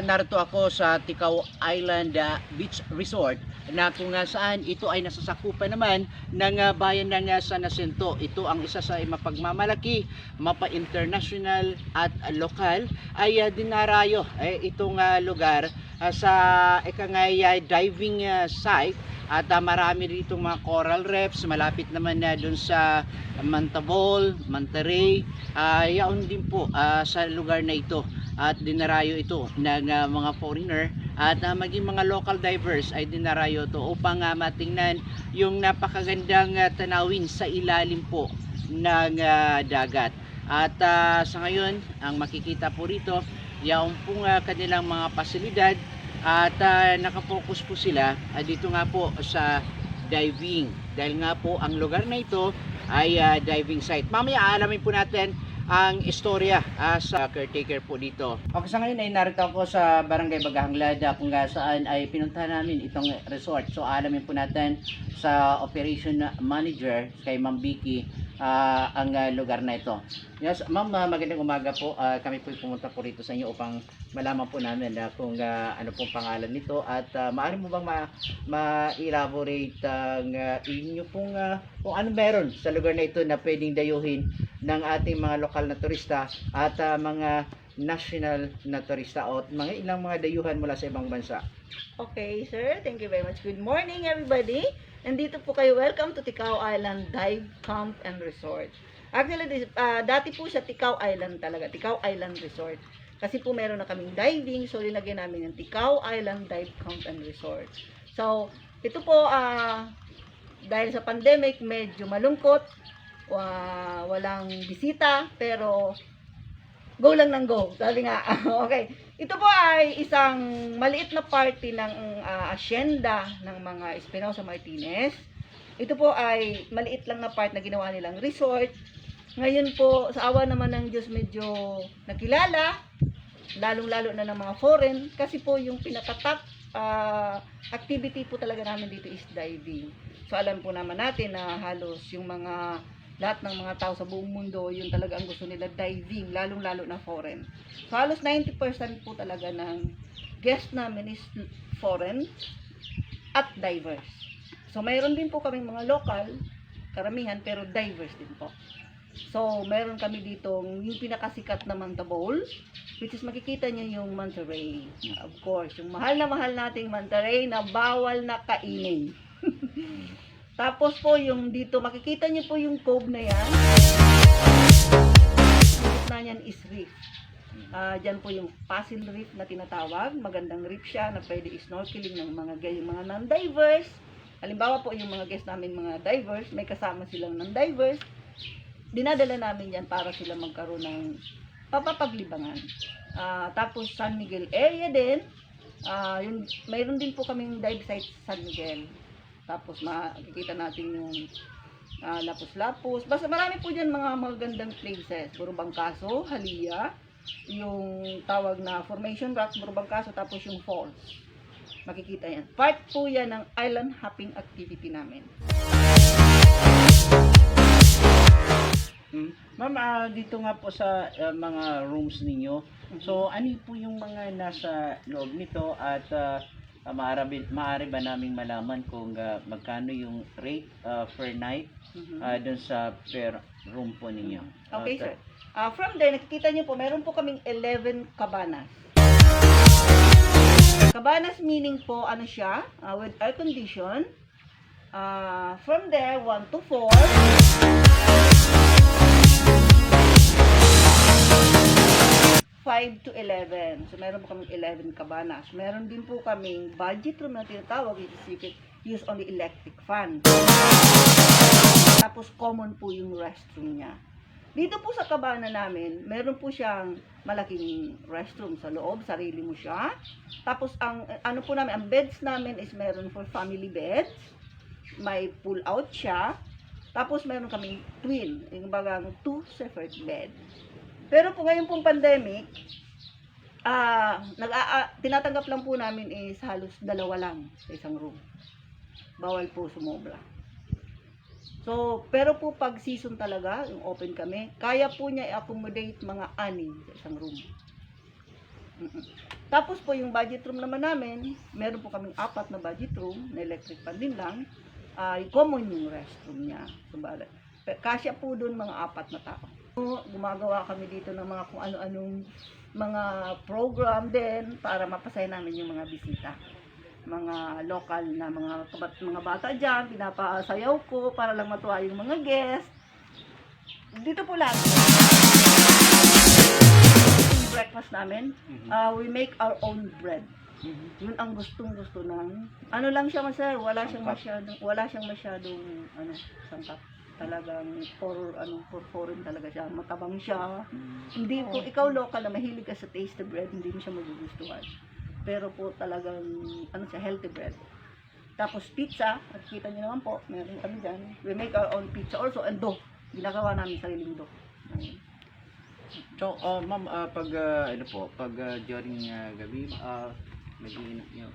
narito ako sa Ticao Island Beach Resort na kung saan ito ay nasasakupan naman ng bayan ng San Jacinto. Ito ang isa sa mapagmamalaki, mapa-international at lokal ay dinarayo itong lugar sa diving site. At marami rito mga coral reefs, malapit naman na doon sa Mantabol, Monterey, yaon din po sa lugar na ito. At dinarayo ito ng mga foreigner at maging mga local divers ay dinarayo ito upang matingnan yung napakagandang tanawin sa ilalim po ng dagat. At sa ngayon, ang makikita po rito, yaon pong kanilang mga pasilidad. At nakafocus po sila dito nga po sa diving, dahil nga po ang lugar na ito ay diving site. Mamaya alamin po natin ang istorya sa caretaker po dito. Okay, sa ngayon ay narito ako sa Barangay Bagahanglad kung saan ay pinuntahan namin itong resort. So alamin po natin sa operation manager kay Ma'am Vicky ang lugar na ito. Yes, Ma'am, magandang umaga po. Kami po pumunta po rito sa inyo upang malaman po namin kung ano pong pangalan nito at maaari mo bang ma-elaborate ang inyo pong kung ano meron sa lugar na ito na pwedeng dayuhin ng ating mga lokal na turista at mga national na turista o mga ilang mga dayuhan mula sa ibang bansa. Okay, sir. Thank you very much. Good morning, everybody. Nandito po kayo. Welcome to Ticao Island Dive Camp and Resort. Actually, dati po siya Ticao Island talaga. Ticao Island Resort. Kasi po meron na kaming diving. So, linagyan namin yung Ticao Island Dive Camp and Resort. So, ito po, dahil sa pandemic, medyo malungkot. Walang bisita. Pero, go lang ng go. Sabi nga, okay. Ito po ay isang maliit na party ng asyenda ng mga Espinosa Martinez. Ito po ay maliit lang na part na ginawa nilang resort. Ngayon po, sa awa naman ng Diyos, medyo nakilala, lalong-lalo na ng mga foreign, kasi po yung pinaka-top activity po talaga namin dito is diving. So alam po naman natin na halos yung lahat ng mga tao sa buong mundo, yun talaga ang gusto nila, diving, lalong-lalo na foreign. So, halos 90% po talaga ng guest namin is foreign at divers. So, mayroon din po kaming mga local, karamihan, pero divers din po. So, mayroon kami dito yung pinakasikat na Mantabol, which is makikita niyo yung Monterey. Of course, yung mahal na mahal nating Monterey na bawal na kainin. Tapos po yung dito, makikita niyo po yung cove na yan. Yung na yan is reef. Diyan po yung Fossil Reef na tinatawag. Magandang reef siya na pwede snorkeling ng mga non-divers. Halimbawa po yung mga guests namin, mga divers, may kasama silang non-divers. Dinadala namin yan para sila magkaroon ng papaglibangan. Tapos San Miguel area din. Mayroon din po kaming dive site sa San Miguel. Tapos makikita natin yung Lapus-Lapus. Basta marami po dyan mga magandang places. Burubangkaso, Halia, yung tawag na Formation Rocks, Burubangkaso, tapos yung falls. Makikita yan. Part po yan ng island hopping activity namin. Ma'am, dito nga po sa mga rooms ninyo. So, ano po yung mga nasa loob nito at maaari ba naming malaman kung magkano yung rate per night dun sa per room po ninyo? Okay, sir. From there, nakikita niyo po, meron po kaming 11 cabanas. Cabanas meaning po, ano siya, with air condition. From there, 1 to 4. 5 to 11. So, meron po kaming 11 cabanas. Meron din po kaming budget room na tinatawag, which is you can use only electric fan. Tapos, common po yung restroom niya. Dito po sa cabana namin, meron po siyang malaking restroom sa loob, sarili mo siya. Tapos, ang beds namin is meron for family beds. May pull out siya. Tapos, meron kaming twin, yung bagang 2 separate beds. Pero po ngayon pong pandemic, tinatanggap lang po namin is halos 2 lang sa isang room. Bawal po sumobra. So, pero po pag season talaga, yung open kami, kaya po niya i-accommodate mga 6 sa isang room. Tapos po yung budget room naman namin, meron po kaming 4 na budget room, na electric fan din lang. Common yung restroom niya. Sumbala. Kasya po doon mga 4 na tao. Gumagawa kami dito ng mga kung ano-anong mga program din para mapasaya namin yung mga bisita. Mga local na mga bata dyan, pinapasayaw ko para lang matuwa yung mga guest. Dito po lahat. Yung breakfast namin, we make our own bread. Yun ang gustong-gusto ng ano lang siya masaya, wala siyang masyadong sangkap. Talagang for foreign talaga siya, matabang siya. Hindi po ikaw local na mahilig ka sa taste bread, hindi mo siya magugustuhan. Pero po talagang healthy bread. Tapos pizza, nakikita niyo naman po, meron kami dyan. We make our own pizza also, and dough. Ginagawa namin sariling dough. So, ma'am, pag during gabi, nag-iinap niyo?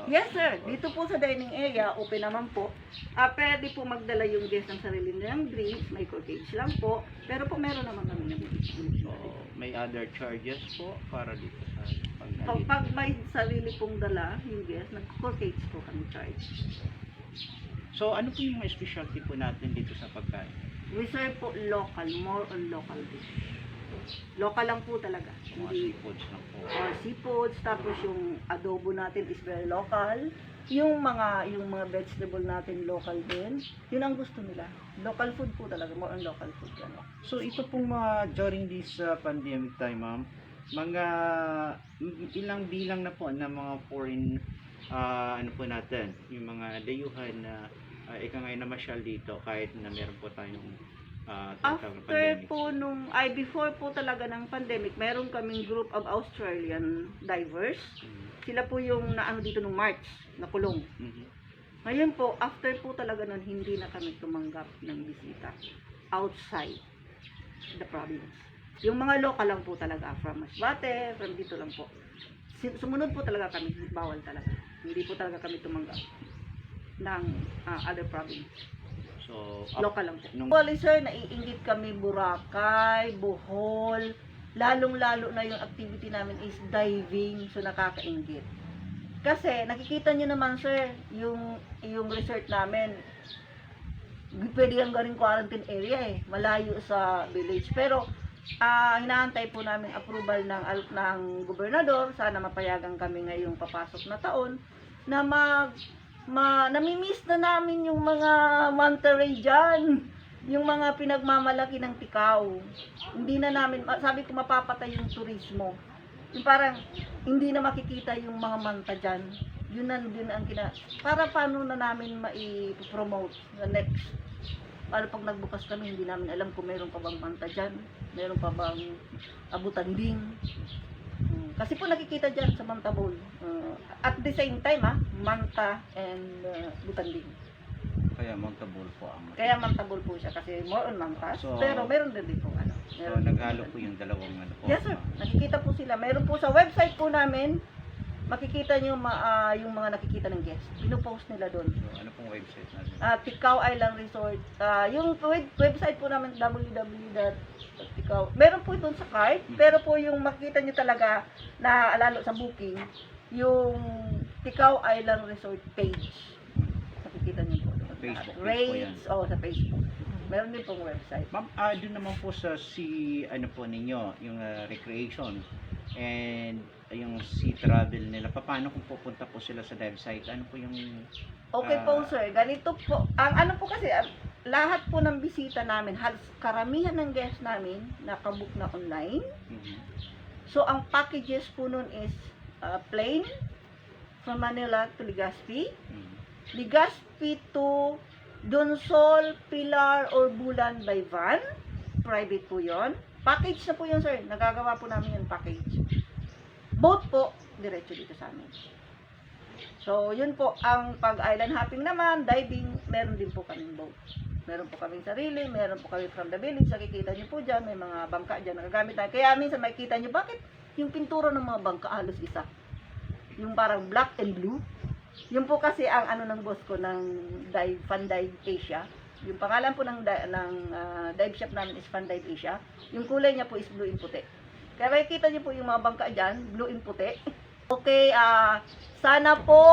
Yes sir, dito po sa dining area, open naman po. Pwede po magdala yung guest ng sarili nilang drinks, may corkage lang po. Pero po meron naman kami ng So, may other charges po para dito sa pag may sarili pong dala yung guest, nag-corkage po kami charge. So, ano po yung mga specialty po natin dito sa pagkain? We serve po local, more on local dish. Local lang po talaga. Mga seafoods lang po. Seafoods, tapos yung adobo natin is very local. Yung mga vegetable natin local din. Yun ang gusto nila. Local food po talaga, more on local food. So, ito pong mga during this pandemic time, ma'am, mga ilang bilang na po na mga foreign po natin, yung mga dayuhan na ika ngayon na masyal dito kahit na meron po tayong after po before po talaga ng pandemic, meron kaming group of Australian divers. Sila po yung naano dito nung March, nakulong. Ngayon po, after po talaga nun, hindi na kami tumanggap ng bisita outside the province. Yung mga local lang po talaga, from Masbate, from dito lang po. Sumunod po talaga kami, bawal talaga. Hindi po talaga kami tumanggap ng other province. So, local lang po. Well, sir, naiinggit kami Boracay, Bohol, lalong-lalo na yung activity namin is diving, so nakakainggit. Kasi nakikita nyo naman sir, yung resort namin, pwede kang galing quarantine area malayo sa village. Pero hinaantay po namin approval ng gobernador, sana mapayagan kami ngayong papasok na taon, na namimiss na namin yung mga manta ray dyan. Yung mga pinagmamalaki ng tikaw. Hindi na namin, sabi ko mapapatay yung turismo. Yung parang hindi na makikita yung mga manta dyan. Yun ang para paano na namin mai-promote the next. Para pag nagbukas kami, hindi namin alam kung meron pa bang manta dyan. Meron pa bang abutanding. Kasi po nakikita dyan sa Manta Bowl. At the same time, manta and butanding. Kaya Manta Bowl po ang... Kaya Manta Bowl po siya kasi more on manta. So, pero meron din po So, naghalo po yung dalawang po. Yes sir, nakikita po sila. Meron po sa website po namin, makikita nyo yung mga nakikita ng guests. Pinopost nila doon. So, ano pong website natin? Ticao Island Resort. Yung website po namin, www.ticao. Meron po doon sa card, pero po yung makikita nyo talaga na lalo sa booking, yung Ticao Island Resort page. Nakikita nyo po. Facebook page Rates, po yan. sa Facebook. Meron din pong website. Ma'am, doon naman po sa ninyo, yung recreation and yung sea travel nila. Paano kung pupunta po sila sa dive site? Ano po yung... Okay po sir, ganito po. Ang po kasi, lahat po ng bisita namin, halos karamihan ng guests namin, nakabook na online. So, ang packages po nun is plane from Manila to Legazpi. Legazpi to Donsol, Pilar, or Bulan by van. Private po yon. Package na po yun, sir. Nagagawa po namin yung package. Boat po, diretso dito sa amin. So, yun po. Ang pag-island hopping naman, diving, meron din po kaming boat. Meron po kaming sarili, meron po kami from the village. Nakikita nyo po dyan, may mga bangka dyan nagagamit tayo. Kaya minsan makikita nyo, bakit yung pintura ng mga bangka halos isa? Yung parang black and blue. Yun po kasi ang ng boss ko ng Fun Dive Asia. Yung pangalan po ng dive shop namin is Fun Dive Asia. Yung kulay niya po is blue and puti. Kaya makikita niyo po yung mga bangka dyan, blue and puti. Okay, sana po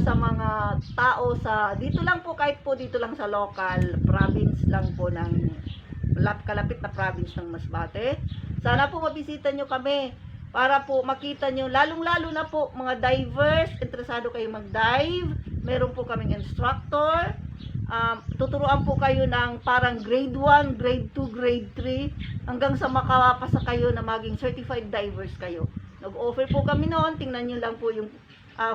sa mga tao sa dito lang po, kahit po dito lang sa local province lang po ng kalapit na province ng Masbate. Sana po mabisita nyo kami para po makita nyo, lalong-lalo na po mga divers, interesado kayo mag-dive. Meron po kaming instructor. Tuturuan po kayo ng parang grade 1, grade 2, grade 3 hanggang sa makapasa kayo na maging certified divers kayo. Nag-offer po kami noon. Tingnan nyo lang po yung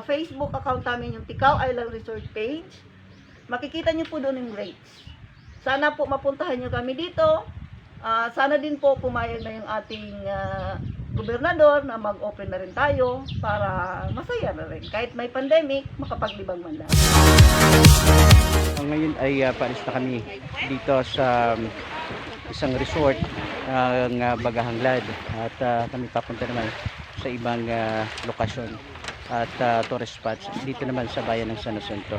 Facebook account namin, yung Ticao Island Resort page. Makikita nyo po doon yung rates. Sana po mapuntahan nyo kami dito. Sana din po pumayag na yung ating gobernador na mag-open na rin tayo para masaya na rin. Kahit may pandemic, makapaglibang man lang. Ngayon ay paalis na kami dito sa isang resort ng Bagahanglad at kami papunta naman sa ibang lokasyon at tourist spots dito naman sa bayan ng San Jacinto.